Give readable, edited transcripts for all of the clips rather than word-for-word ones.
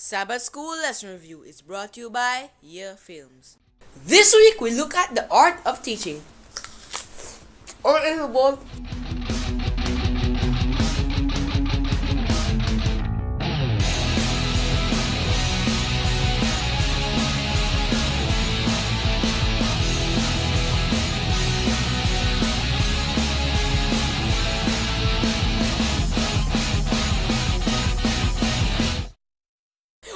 Sabbath School Lesson Review is brought to you by Year Films. This week we look at the art of teaching. Unbelievable.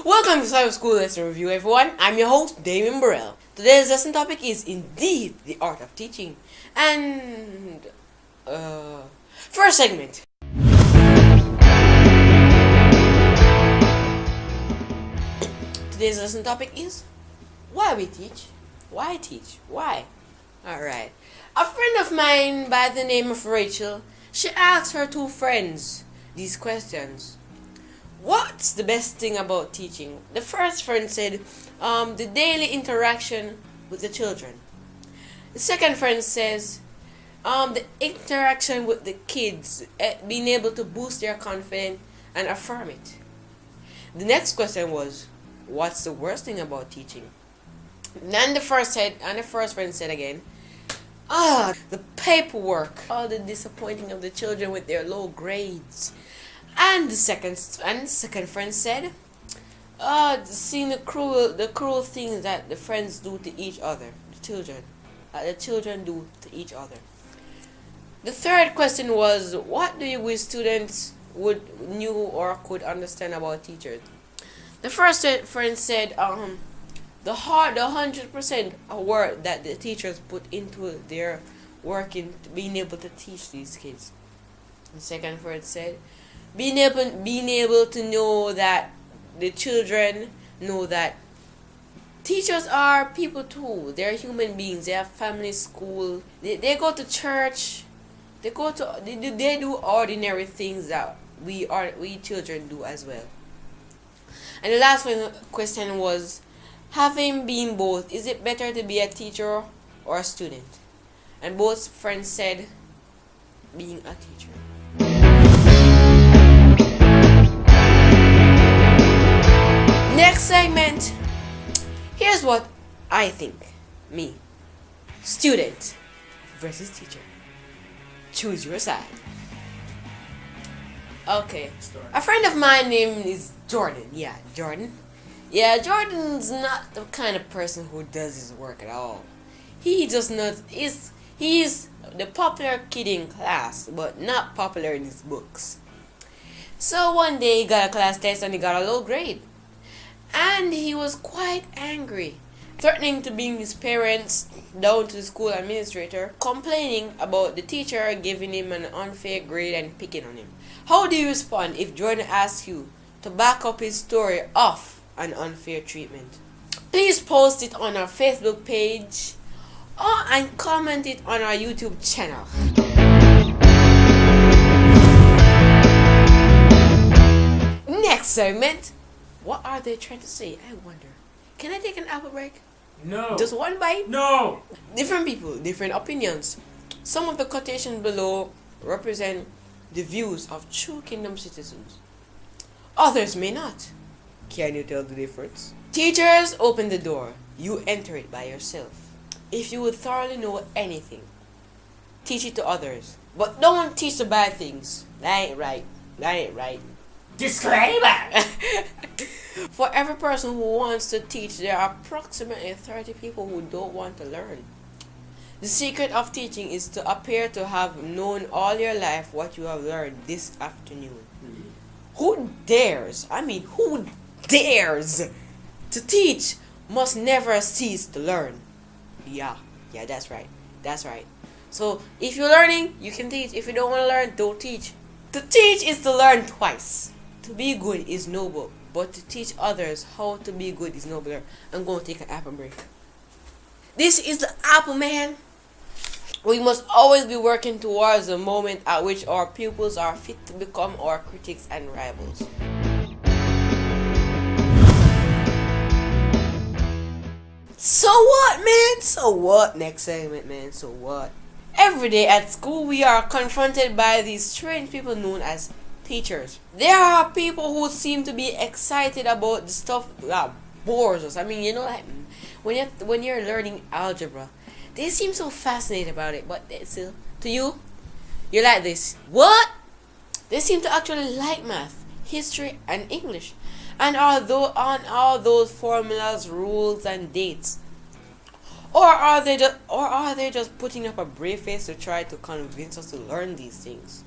Welcome to Sabbath School Lesson Review, everyone. I'm your host, Damion Burrell. Today's lesson topic is indeed the art of teaching. And, first segment. Today's lesson topic is why we teach. Why teach? Why? Alright. A friend of mine by the name of Rachel, she asked her two friends these questions. What's the best thing about teaching? The first friend said, the daily interaction with the children. The second friend says, the interaction with the kids, being able to boost their confidence and affirm it. The next question was, what's the worst thing about teaching? Then the first friend said again, the paperwork, all the disappointing of the children with their low grades. And the second friend said, seeing the cruel things that the friends do to each other, the children do to each other. The third question was, what do you wish students knew or could understand about teachers? The first friend said, the 100% work that the teachers put into their work in being able to teach these kids. The second friend said, being able to know that the children know that teachers are people too. They're human beings. They have family, school. They go to church. They do ordinary things that we children do as well. And the last question was, having been both, is it better to be a teacher or a student? And both friends said, being a teacher. Next segment. Here's what I think. Me. Student versus teacher. Choose your side. Okay. A friend of mine named is Jordan. Yeah, Jordan. Yeah, Jordan's not the kind of person who does his work at all. He just not he's the popular kid in class, but not popular in his books. So one day he got a class test and he got a low grade. And he was quite angry, threatening to bring his parents down to the school administrator, complaining about the teacher giving him an unfair grade and picking on him. How do you respond if Jordan asks you to back up his story of an unfair treatment? Please post it on our Facebook page and comment it on our YouTube channel. Next segment. What are they trying to say? I wonder. Can I take an apple break? No. Just one bite? No. Different people, different opinions. Some of the quotations below represent the views of true kingdom citizens. Others may not. Can you tell the difference? Teachers, open the door. You enter it by yourself. If you would thoroughly know anything, teach it to others. But don't teach the bad things. That ain't right. Disclaimer. For every person who wants to teach, there are approximately 30 people who don't want to learn. The secret of teaching is to appear to have known all your life what you have learned this afternoon. Who dares to teach must never cease to learn. Yeah, that's right. So if you're learning, you can teach. If you don't want to learn, don't teach. To teach is to learn twice. To be good is noble, but to teach others how to be good is nobler. I'm going to take an apple break. This is the apple man. We must always be working towards the moment at which our pupils are fit to become our critics and rivals. So what, man? So what? Next segment, man. So what? Every day at school, we are confronted by these strange people known as teachers. There are people who seem to be excited about the stuff that bores us. I mean, like when you're learning algebra, they seem so fascinated about it. But still, to you, you're like this. What? They seem to actually like math, history, and English, and on all those formulas, rules, and dates. Or are they just putting up a brave face to try to convince us to learn these things?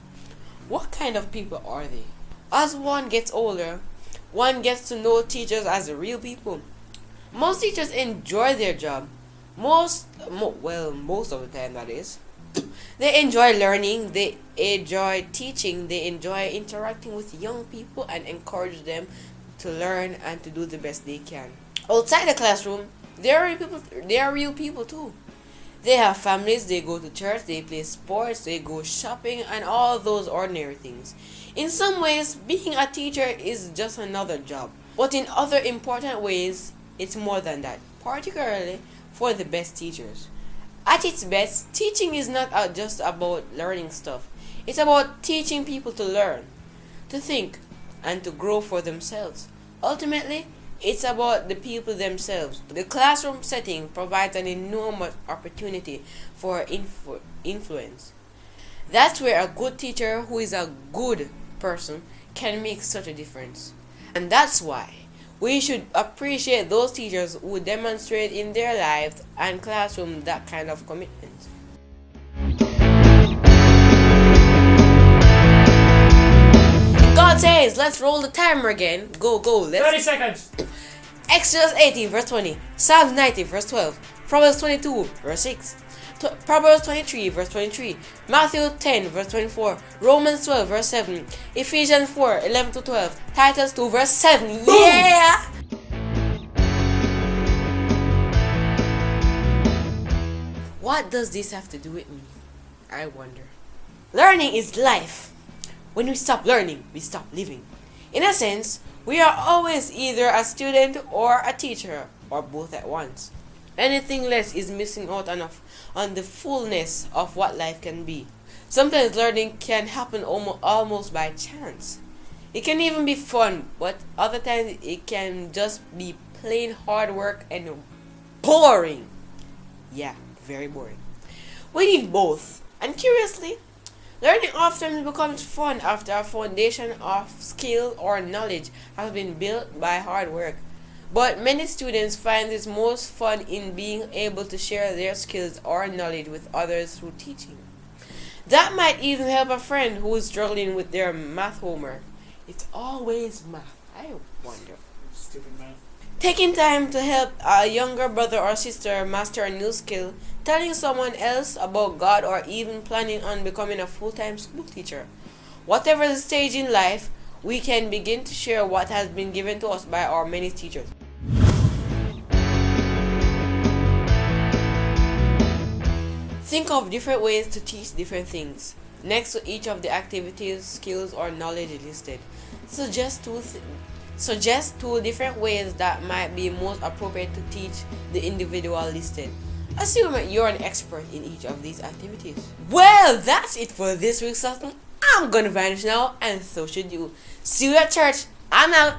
What kind of people are they? As one gets older, one gets to know teachers as real people. Most teachers enjoy their job. Most of the time, that is. They enjoy learning, they enjoy teaching, they enjoy interacting with young people and encourage them to learn and to do the best they can. Outside the classroom, they are real people too. They have families, they go to church, they play sports, they go shopping, and all those ordinary things. In some ways, being a teacher is just another job. But in other important ways, it's more than that, particularly for the best teachers. At its best, teaching is not just about learning stuff. It's about teaching people to learn, to think, and to grow for themselves. Ultimately, it's about the people themselves. The classroom setting provides an enormous opportunity for influence. That's where a good teacher who is a good person can make such a difference. And that's why we should appreciate those teachers who demonstrate in their lives and classroom that kind of commitment. God says, let's roll the timer again. Go, let's. 30 seconds. Exodus 18 verse 20, Psalms 90 verse 12, Proverbs 22 verse 6, Proverbs 23 verse 23, Matthew 10 verse 24, Romans 12 verse 7, Ephesians 4 11 to 12, Titus 2 verse 7. Boom. Yeah! What does this have to do with me? I wonder. Learning is life. When we stop learning, we stop living. In a sense, we are always either a student or a teacher, or both at once. Anything less is missing out on the fullness of what life can be. Sometimes learning can happen almost by chance. It can even be fun, but other times it can just be plain hard work and boring. Yeah, very boring. We need both. And curiously, learning often becomes fun after a foundation of skill or knowledge has been built by hard work. But many students find this most fun in being able to share their skills or knowledge with others through teaching. That might even help a friend who is struggling with their math homework. It's always math. I wonder. Stupid math. Taking time to help a younger brother or sister master a new skill, telling someone else about God, or even planning on becoming a full-time school teacher. Whatever the stage in life, we can begin to share what has been given to us by our many teachers. Think of different ways to teach different things. Next to each of the activities, skills, or knowledge listed, suggest two different ways that might be most appropriate to teach the individual listed. Assume you're an expert in each of these activities. Well, that's it for this week's lesson. I'm gonna vanish now, and so should you. See you at church. I'm out.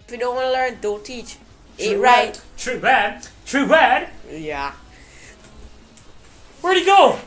If you don't want to learn, don't teach. Ain't right. True bad. True bad. Yeah. Where'd he go?